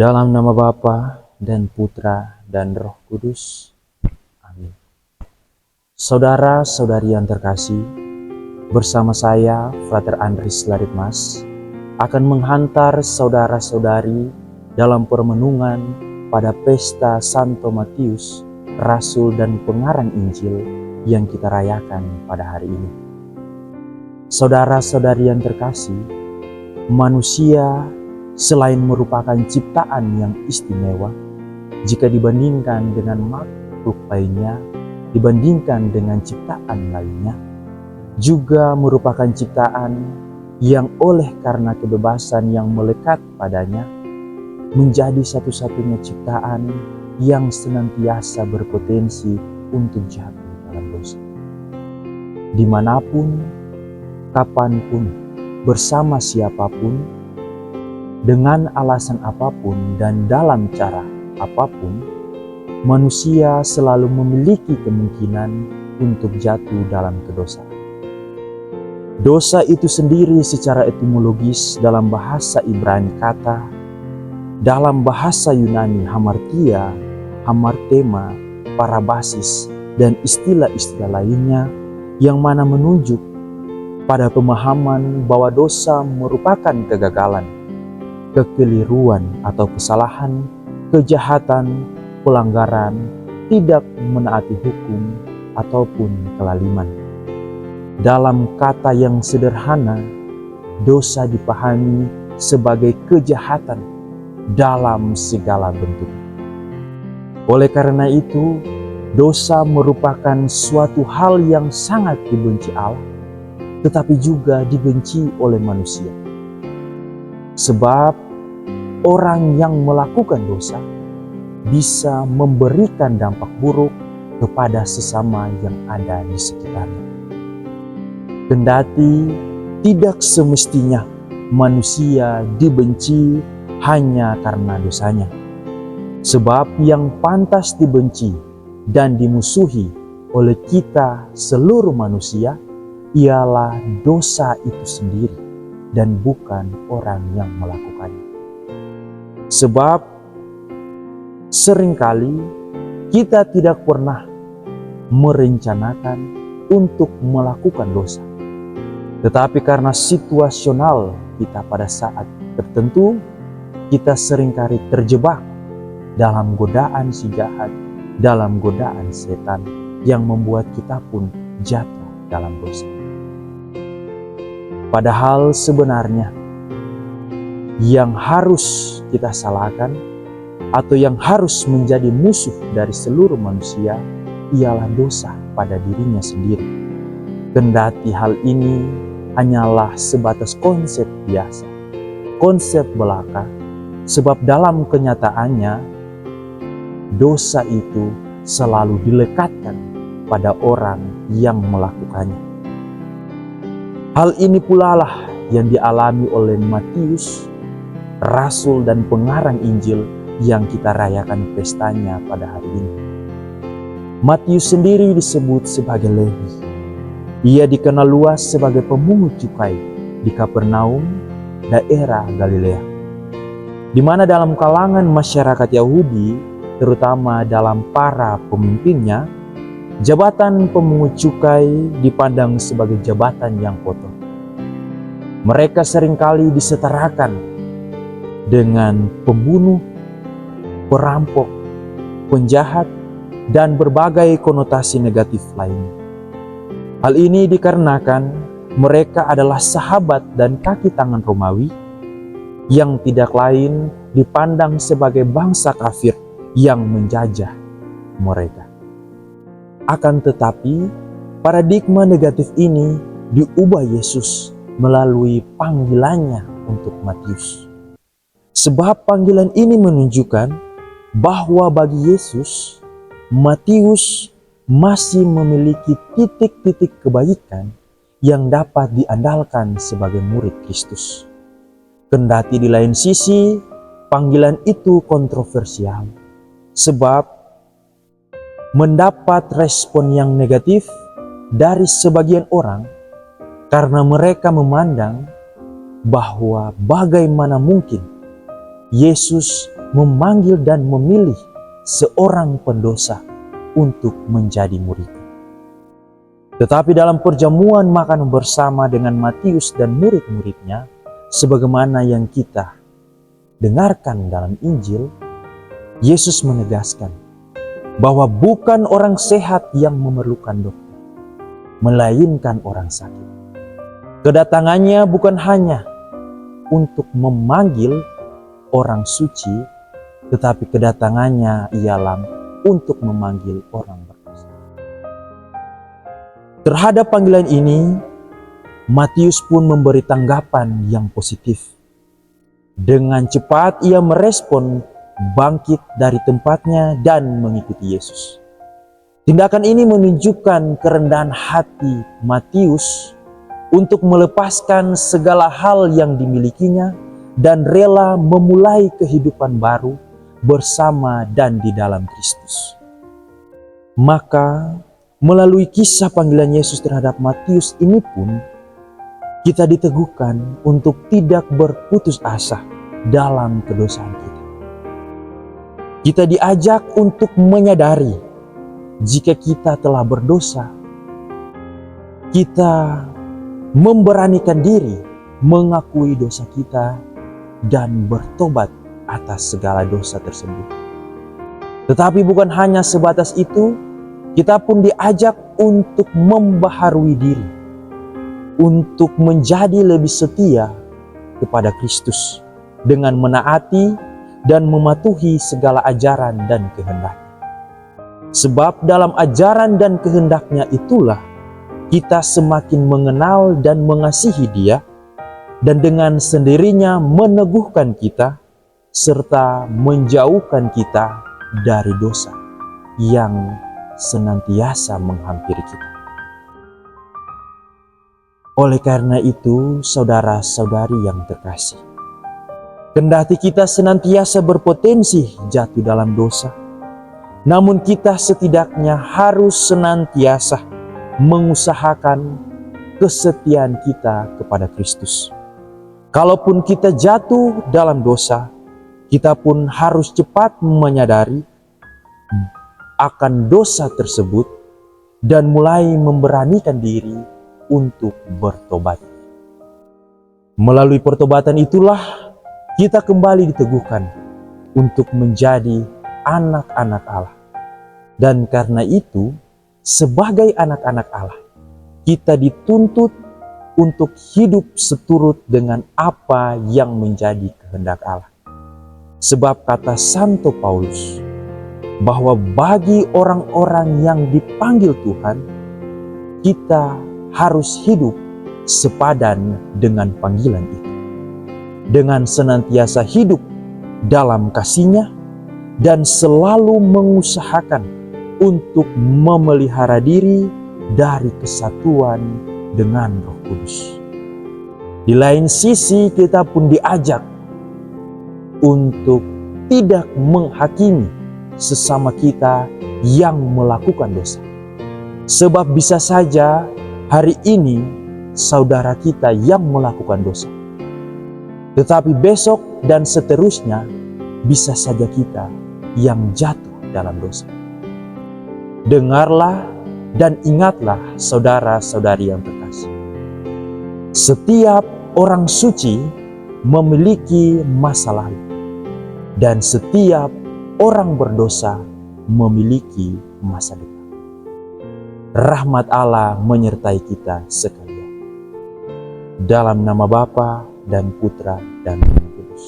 Dalam nama Bapa dan Putra dan Roh Kudus. Amin. Saudara-saudari yang terkasih, bersama saya, Frater Andris Laritmas, akan menghantar saudara-saudari dalam permenungan pada pesta Santo Matius, Rasul dan Pengarang Injil yang kita rayakan pada hari ini. Saudara-saudari yang terkasih, manusia selain merupakan ciptaan yang istimewa, jika dibandingkan dengan makhluk lainnya, dibandingkan dengan ciptaan lainnya, juga merupakan ciptaan yang oleh karena kebebasan yang melekat padanya, menjadi satu-satunya ciptaan yang senantiasa berpotensi untuk jatuh dalam dosa. Dimanapun, kapanpun, bersama siapapun, dengan alasan apapun dan dalam cara apapun, manusia selalu memiliki kemungkinan untuk jatuh dalam kedosaan. Dosa itu sendiri secara etimologis dalam bahasa Ibrani kata, dalam bahasa Yunani hamartia, hamartema, parabasis, dan istilah-istilah lainnya yang mana menunjuk pada pemahaman bahwa dosa merupakan kegagalan, kekeliruan atau kesalahan, kejahatan, pelanggaran, tidak menaati hukum, ataupun kelaliman. Dalam kata yang sederhana, dosa dipahami sebagai kejahatan dalam segala bentuk. Oleh karena itu, dosa merupakan suatu hal yang sangat dibenci Allah, tetapi juga dibenci oleh manusia. Sebab orang yang melakukan dosa bisa memberikan dampak buruk kepada sesama yang ada di sekitarnya. Kendati tidak semestinya manusia dibenci hanya karena dosanya. Sebab yang pantas dibenci dan dimusuhi oleh kita seluruh manusia ialah dosa itu sendiri, dan bukan orang yang melakukannya. Sebab seringkali kita tidak pernah merencanakan untuk melakukan dosa. Tetapi karena situasional kita pada saat tertentu, kita seringkali terjebak dalam godaan si jahat, dalam godaan setan yang membuat kita pun jatuh dalam dosa. Padahal sebenarnya yang harus kita salahkan atau yang harus menjadi musuh dari seluruh manusia ialah dosa pada dirinya sendiri. Kendati hal ini hanyalah sebatas konsep biasa, konsep belaka, sebab dalam kenyataannya dosa itu selalu dilekatkan pada orang yang melakukannya. Hal ini pula lah yang dialami oleh Matius, Rasul dan Pengarang Injil yang kita rayakan pestanya pada hari ini. Matius sendiri disebut sebagai Lewi. Ia dikenal luas sebagai pemungut cukai di Kapernaum, daerah Galilea, di mana dalam kalangan masyarakat Yahudi, terutama dalam para pemimpinnya, jabatan pemungut cukai dipandang sebagai jabatan yang kotor. Mereka seringkali disetarakan dengan pembunuh, perampok, penjahat, dan berbagai konotasi negatif lainnya. Hal ini dikarenakan mereka adalah sahabat dan kaki tangan Romawi yang tidak lain dipandang sebagai bangsa kafir yang menjajah mereka. Akan tetapi, paradigma negatif ini diubah Yesus melalui panggilannya untuk Matius. Sebab panggilan ini menunjukkan bahwa bagi Yesus, Matius masih memiliki titik-titik kebaikan yang dapat diandalkan sebagai murid Kristus. Kendati di lain sisi, panggilan itu kontroversial, sebab mendapat respon yang negatif dari sebagian orang karena mereka memandang bahwa bagaimana mungkin Yesus memanggil dan memilih seorang pendosa untuk menjadi murid. Tetapi dalam perjamuan makan bersama dengan Matius dan murid-muridnya, sebagaimana yang kita dengarkan dalam Injil, Yesus menegaskan bahwa bukan orang sehat yang memerlukan dokter, melainkan orang sakit. Kedatangannya bukan hanya untuk memanggil orang suci, tetapi kedatangannya ialah untuk memanggil orang berdosa. Terhadap panggilan ini, Matius pun memberi tanggapan yang positif. Dengan cepat ia merespon, bangkit dari tempatnya dan mengikuti Yesus. Tindakan ini menunjukkan kerendahan hati Matius untuk melepaskan segala hal yang dimilikinya dan rela memulai kehidupan baru bersama dan di dalam Kristus. Maka, melalui kisah panggilan Yesus terhadap Matius ini pun, kita diteguhkan untuk tidak berputus asa dalam kedosaan kita. Kita diajak untuk menyadari jika kita telah berdosa, kita memberanikan diri mengakui dosa kita dan bertobat atas segala dosa tersebut. Tetapi bukan hanya sebatas itu, kita pun diajak untuk membaharui diri, untuk menjadi lebih setia kepada Kristus dengan menaati dan mematuhi segala ajaran dan kehendaknya. Sebab dalam ajaran dan kehendaknya itulah kita semakin mengenal dan mengasihi Dia, dan dengan sendirinya meneguhkan kita serta menjauhkan kita dari dosa yang senantiasa menghampiri kita. Oleh karena itu, saudara-saudari yang terkasih, kendati kita senantiasa berpotensi jatuh dalam dosa, namun kita setidaknya harus senantiasa mengusahakan kesetiaan kita kepada Kristus. Kalaupun kita jatuh dalam dosa, kita pun harus cepat menyadari akan dosa tersebut dan mulai memberanikan diri untuk bertobat. Melalui pertobatan itulah kita kembali diteguhkan untuk menjadi anak-anak Allah. Dan karena itu, sebagai anak-anak Allah, kita dituntut untuk hidup seturut dengan apa yang menjadi kehendak Allah. Sebab kata Santo Paulus, bahwa bagi orang-orang yang dipanggil Tuhan, kita harus hidup sepadan dengan panggilan itu, dengan senantiasa hidup dalam kasih-Nya dan selalu mengusahakan untuk memelihara diri dari kesatuan dengan Roh Kudus. Di lain sisi, kita pun diajak untuk tidak menghakimi sesama kita yang melakukan dosa. Sebab bisa saja hari ini saudara kita yang melakukan dosa, tetapi besok dan seterusnya bisa saja kita yang jatuh dalam dosa. Dengarlah dan ingatlah saudara-saudari yang terkasih. Setiap orang suci memiliki masa lalu, dan setiap orang berdosa memiliki masa depan. Rahmat Allah menyertai kita sekalian. Dalam nama Bapa dan Putra dan Roh Kudus.